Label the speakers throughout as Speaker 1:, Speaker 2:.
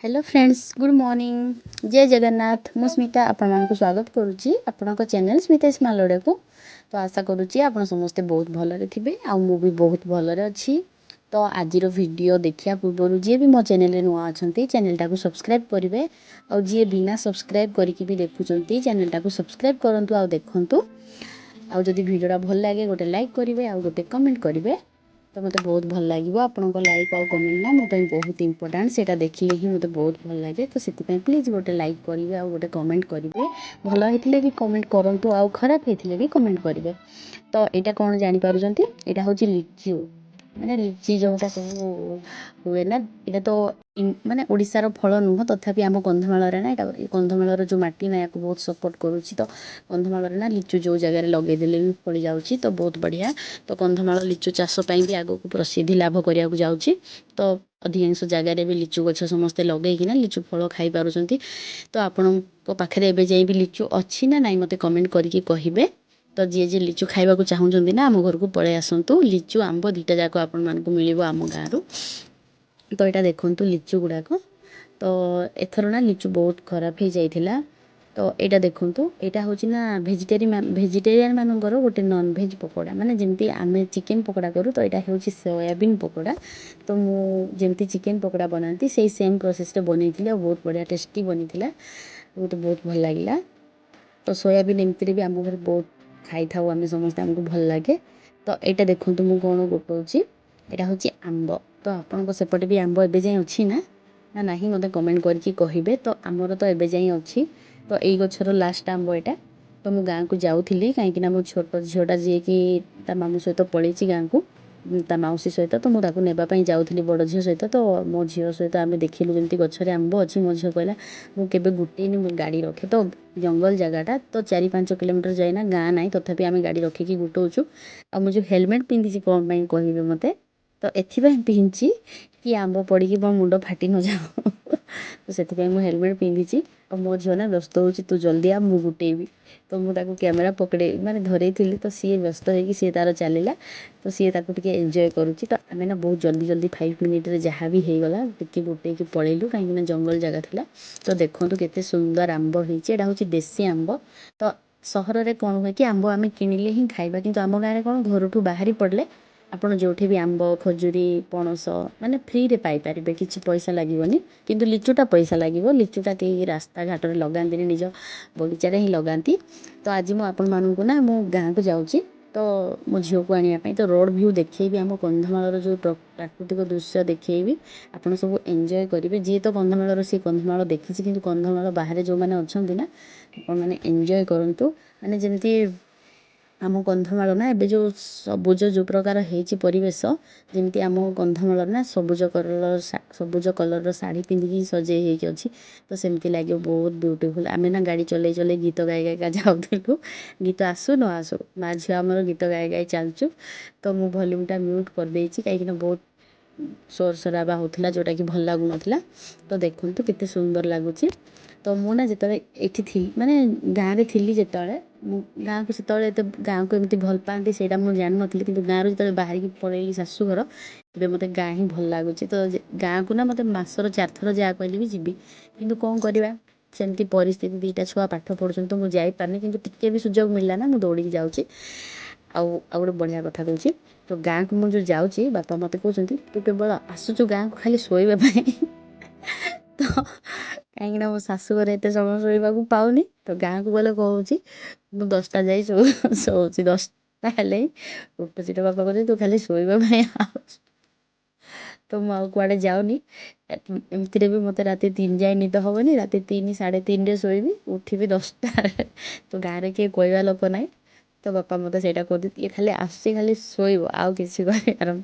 Speaker 1: Hello friends good morning जय जगन्नाथ मु स्मिता आपण स्वागत करुच्ची आपण चैनल स्मिता स्मालोडे को। तो आशा करुच्ची आपण समस्ते बहुत भलरे थिबे आ मु भी बहुत भलरे अच्छी। तो आजिर वीडियो देखिया पूर्व जी भी मो चैनल नुआ अच्छा चैनल को सब्सक्राइब करेंगे और जी बिना सब्सक्राइब करके भी देखुं चैनल को सब्सक्राइब करूँ आ देखूँ आदि भिडटा भल लगे गोटे लाइक करेंगे आ गोटे कमेंट करेंगे। तो मत बहुत भल लगे आपण लाइक आउ कमेंट ना मोट बहुत इंपोर्टाट से देखिले ही मत बहुत भल लगे। तो से प्लीज गोटे लाइक करेंगे आ गोटे कमेंट करेंगे भल होते भी कमेंट करूँ आउ खराब होते भी कमेंट करेंगे। तो यहाँ कौन जापर यहाँ हूँ लिचु माने लिची जोटा सब हुए ना यहाँ तो माने ओडिशार फल नुह तथापि आम कंधमाल ना यहाँ कंधमाल जो माटी ना या बहुत सपोर्ट करुच्ची। तो कंधमाल ना लिचु जो जगह लगेदेले भी फली जाऊँगी तो बहुत बढ़िया। तो कंधमाल लिचु चाष भी आग को प्रसिद्धि लाभ करने को जाऊँगी। तो अधिकांश जगार भी लिचु गछ समस्ते लगेकिना लिचु फल खाई पारुछंती। तो आपण पाखे एवं जाए भी लिचु अच्छी ना नाई मते कमेंट करके कहे। तो जी जी लिचु खाइबा को चाहूँगी ना आम घर को पलि आसतु लिचु आंब दुईटा जाक आपण मानक मिल आम गाँव। तो यहाँ देखु लिचु गुड़ाक तो एथर ना लिचु बहुत खराब हो जाइथिला। तो यहाँ देखु यहाँ हूँ ना भेजिटेरियन मानकर गोटे नॉनभेज पकोड़ा माने जमती आमे चिकेन पकोड़ा करूँ। तो यहाँ हूँ सोयाबीन पकोड़ा। तो मुझे चिकेन पकोड़ा बनाती से सेम प्रोसेस बनी बहुत बढ़िया टेस्टी बनी तो बहुत भल लगे। तो सोयाबीन एमती भी आम घर बहुत खाई था आम समस्त आमको भल लगे। तो यहाँ देखो मुझे कौन गोटाऊँगी यहाँ हूँ आंब। तो आपण सेपटे भी आंब एवं जाए अच्छी ना ना नहीं मत कमेंट करके कहे। तो आमर तो एवं जाए अच्छी। तो यही गचर लास्ट आंब यहाँ। तो मुझे गाँव को जाऊँगी कहीं मो छोट झीटा जी कि मामू सहित पलि गाँव को ता मौसी सहित। तो मुझे नापी जाऊँगी बड़ झील सहित। तो मो झील सहित आम देखिलु जमी गचर आंब अच्छी मो झील कहला मुझे गुटेनी मु गाड़ी रखे। तो जंगल जगहटा तो 4-5 किलोमीटर जाए गाँ ना तथापि आम गाड़ी रखिकी गुटौचु। आ मुझे हेलमेट पिंधि कौन कहे मत तो एथपाई पिंधि कि आंब पड़ कि मो मुंड फाटी न जाओ। तो से हेलमेट पिंधि और मो झील ना व्यस्त हो तू जल्दी आ मु गुटेबी। तो मुझे कैमेरा पकड़े माने धरई तो सी व्यस्त हो सी तार चलला। तो सी टे एंजय करुच्ची। तो आम ना बहुत जल्दी जल्दी 5 मिनिट जहाँ भी होगला टे गुटे पलैलु कहीं जंगल जगह था। तो देखो केते सुंदर आंब होती हूँ देसी आंब। तो सहर में कौन हुए कि आंब आम किणिले ही खाइबा किंतु आम गाँव में कौन घर बाहरी पड़े आपड़ जो भी आंब खजुरी पणस माने फ्री रे पाइपर किसी पैसा लगभग किंतु लिचुटा पैसा लगे लिचुटा कहीं रास्ता घाट में लगाती निज बगीचार ही लगाती। तो आज मुझे ना मो गाँव को जाऊँगी तो मो झील को आने तो रोड व्यू देखेबी आम कंधमाल जो प्राकृतिक दृश्य देखेबी आपड़ सब एंजय करेंगे। जी तो कंधमाल सी कंधमाल देखी कि कंधमाल बाहर जो मैंने अच्छा ना मैंने एंजय करूँ माने जमती आम कंधमाल ना एबे जो सबुज जो प्रकार होती परिवेश जमती आम कंधमाल ना सबुज कलर शाढ़ी पिंधिकी सजे अच्छी। तो सेमती लगे बहुत ब्यूटीफुल आम ना गाड़ी चल चल गीत गाई गायका जाऊँ गीत आसू न आसू माँ झील आमर गीत गाई गाई चलचु। तो मु वॉल्यूमटा म्यूट कर देछि कहीं बहुत शोर शराबा होता जोटा कि भल लगुन। तो देखु केते सुंदर लगुच। तो मुझे जिते ये माने गाँव में थी जिते गाँव को से गाँव को एमती भल पाती से मुझे जान नी कि गाँव जो बाहर की पलैली शाशुघर ए मत गाँ ही भल लगुच। तो गाँव को ना मत मसर 4 थर जहाँ कहले भी जीवी किंतु कौन करवा सेमती परिस्थिति 2टा छुआ पाठ पढ़ुं तो मुझे जापारे कि टिके भी सुजोग मिलला ना मुझे दौड़ी जाऊँगी। आउ गोटे बढ़िया कथा कहूँ तो गाँव को मुझे जाऊँगी बापा मत कहते तू केवल आसुचु गाँव को खाली शोवाई। तो कहीं मो शाशुघर एत समय शोवा पाऊनी तो गाँव को गले कहूँ मु 10टा जाई शोची 10टा हेले उठुची तो बापा कहते तू खाली शोवाई। तो मुझे कुआड़े जाऊनी एमती भी मत राति 3 जाए निद हेनी राति 3-3:30 शोबी उठीबी 10टा। तो गाँव में किए कहवा लोक ना तो बापा मत से कहते ये खाली आसुची खाली शोब आउ कि कर।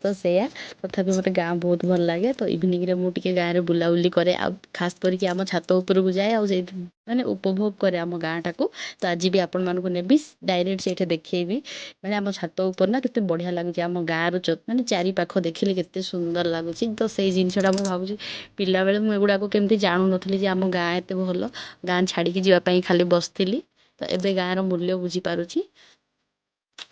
Speaker 1: तो सैया तथापि मत गाँव बहुत भल लगे। तो इवनिंग रे मुझे गाँव में बुलाबुली करे खास करके आम छात उपर को जाए माने उपभोग करे आम गाँटा को। तो आज भी आपण मानक नेबी डायरेक्ट से देखेबी मैंने आम छात उपर ना केते बढ़िया लगुच आम गाँव माने चारि पाख देखिले केते सुंदर लगुच। तो से जिनसटा मुझे भावुँ पिला बेले मुझे एगुड़ाक केमती जानू नी आम गाँ एत भल गाँ छाड़ी जावाई खाली बसती। तो एबे गाँव मूल्य बुझी पारुची।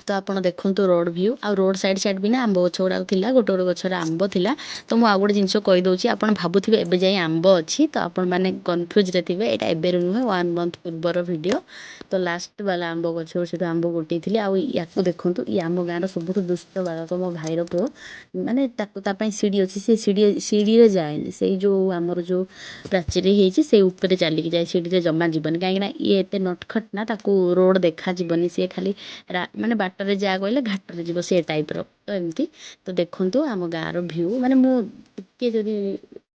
Speaker 1: तो आपण देखंतु रोड व्यू आ रोड साइड भी ना आंब गछ गुड़ा थिला गोटे गोटे गछर आंब थिला। तो मु आ गोटे जिनस कहि दउची आपण भाबुथिबे एबे जाई आंब अछि तो आपण माने कन्फ्यूज रे थिबे एटा एबे नुहे 1 मंथ पूर्वर वीडियो। तो लास्ट वाला आंब गछ से आंब गोटे थिले आ याकू देखंतु ई आंब गाँर सबुठ दुष्ट बालक मो भाईर पुओ माने ताकू ता पई सीढ़ी अछि से सीढ़ी रे जाए से जो हमर जो प्राचीरी हेछि से ऊपर चली जाए सीढ़ी रे जम्मा जीवन काहे ना ये एते नटखट ना ताकू रोड देखा जीवनी से खाली माने बाटर जा कहले घाटर जीव से टाइप रो। तो एमती तो देखंतु आम गाँर व्यू माने मु टिके जदी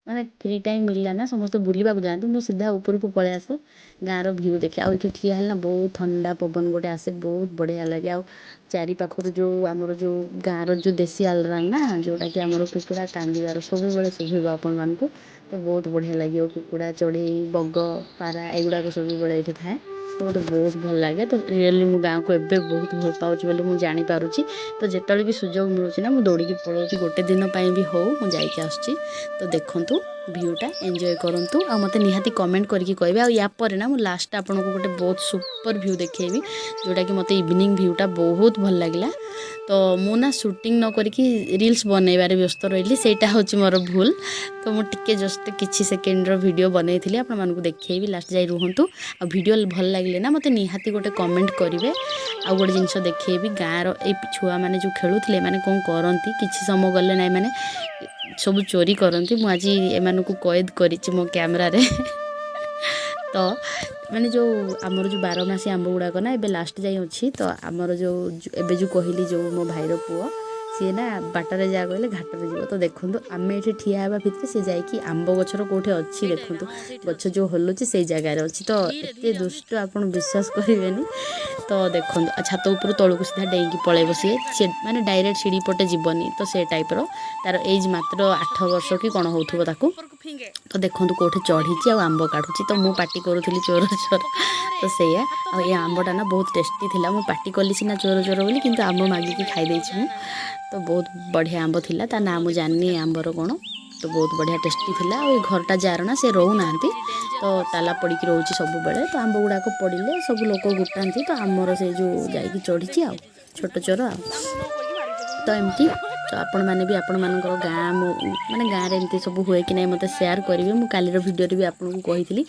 Speaker 1: माने फ्री टाइम मिलला ना समस्त बुलिबा जातु मु सीधा ऊपर को पळे आसो गाँर व्यू देखे आ इठी ठिया हेला बहुत ठंडा पवन गोटे आसे बहुत बढ़िया लगे आ चारि पाखर जो आमर जो गाँर जो देसी आलराम ना जोटा कि आमर कुकुड़ा कांदिबार सब बेले सुझिबा आपण मानकु। तो बहुत बढ़िया लगे कुकुड़ा चढ़ेई बग पारा एगुड़ाक सब बेले ये थाए तो मत बहुत भल लगे। तो रियली मु गाँव को एबे बहुत भल पाउची बोली मु जानि पारुची। तो जेतले भी सुजोग मिलुची ना मु दौड़िकी पळौची गोटे दिन पई भी हो मु जाइके आसुची। तो देखंतु व्यूटा एंजॉय करंतु आ मते निहाती कमेंट करके कहबे आ या पर ना मु लास्ट आपन को गोटे बहुत सुपर व्यू देखेबी जोटा कि मते इवनिंग व्यूटा बहुत भल लागला। तो मु ना शूटिंग न करके रील्स बनैबारे व्यस्त रहिली सेटा होची मोर भूल। तो मु टिके जस्ट किछि सेकेंड रो वीडियो बनैथिली आपन मानको देखैबी लास्ट जाई रुहंतु आ वीडियो भल लागले ना मते निहाती गोटे कमेंट करिवे। आ गोटे जिनस देखैबी गाँर ए छुआ माने जो खेलुथिले माने कोन करंती किछि समय गले नाइ माने सब चोरी करंती मु आज एमानकु कैद करिछि मो कैमरा रे। तो माने जो आमर जो 12 मासी आंब गुड़ाक ना एबे लास्ट जाई अछि। तो आमर जो एबे जो कहली जो मो भाईर पुओ सी ना बाटर जा कहले घाटर जीव। तो देखंतु आमे एठी ठिया हेबा भितर से जाई कि आंब गछर कोठे अछि देखंतु गछ जो होलुची से जगह रे अछि। तो एते दुष्ट आपण विश्वास करिवेनी। तो देखंतु छात ऊपर तळକୁ सीधा डेंगी पळेबो से माने डायरेक्ट सीढ़ी पटे जीवनी। तो से टाइप रो तार एज मात्र 8 वर्ष कि कोन होथुबो ताकू। तो देखंतु कोठे चढ़ीची आ आंब काढुची। तो मु पार्टी करूथली चोर चोर। तो सेया आ ये आंबटा ना बहुत टेस्टी थिला मु पार्टी कली सिना चोर चोर बोली किंतु आंब मागी की खाई देछि मु। तो बहुत बढ़िया आंब थिला ता नाम मु जाननी आंबर कोन। तो बहुत बढ़िया टेस्टी थिला और घरटा जार ना से रहू नांती तो ताला पड़ी की रहउची सब बेले। तो आंब गुडा को पड़िले सब लोक गुटांती तो आमर से जो जाई की चढ़ीची आ छोट चोर आ तो एमती। तो आपण माने भी आपण मानकर गाँ माने गाँ रे एमती सब हुए कि नहीं मते शेयर करिवे। मु कालीर वीडियो रे भी आपन को कहितली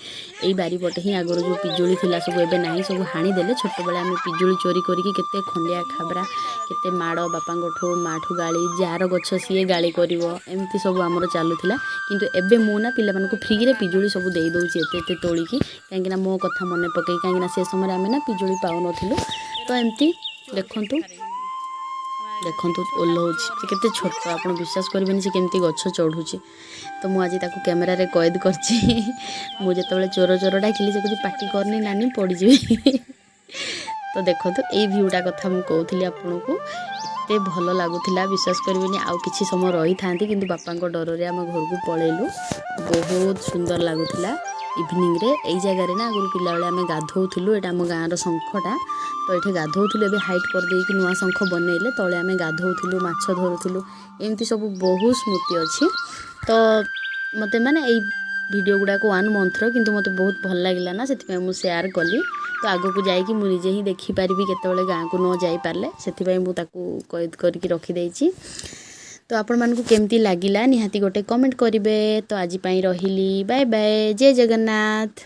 Speaker 1: एई बारी पटे ही आगर जो पिजुली थिला सब एबे नाही सब हाणी देले। छोट बेले आमे पिजुली चोरी करिके केते खंडिया खाबरा केते माड़ बापांगठो माठू गाली जार गछ सीए गाली करिवो एमती सब हमर चालुथिला। किंतु एबे मु ना पिला मानको फ्री रे पिजुली सब देई दउची एते एते तोळीकी काहेकि ना मो कथा मने पकई काहेकि ना से समय आमे ना पिजुली पाउ नथिलु। तो एमती देखंतु देखंतु ओल्होछि से केते छोट आपण विश्वास करबेनी से केमती गछ चढ़ुछि। तो मु आज ताकू कैमरा रे कैद करछि। मु जेतबेले चोर चोर डाकिली से कुछ पार्टी करनी नानी पड़ी जिवे। तो देखंतु ए व्यूटा कथा मु कहउथिली आपन को एते भलो लागुथिला विश्वास करबेनी। आउ किछि समय रही थांती किंतु बापा को डर रे हम घर को पळेलु। बहुत सुंदर लागुथिला इवनिंग रे एई जगह रे ना गुरु पिला बेले आमे गाधौथिलु। एटा हम गाँर शंखटा तो एठे गाधौथिलु एबे हाइट कर देई कि नुवा शंख बनेइले तळे आमे गाधौथिलु माछ धरुथिलु एमती सब बहुत स्मृति अछि। तो मते माने एई वीडियो गुडा को 1 मंथ रो किंतु मते बहुत भल लागिला ना सेति मु शेयर कली। तो आगो को जाई कि मु निजे ही देखि पारिबी केतेबेले गाँ को न जाई पारले सेति मु ताकू कैद करके रखि देइछि। तो आपण मानकु केमती लागिला निहाती गोटे कमेंट करिवे। तो आज पई रहिली बाय बाय जय जगन्नाथ।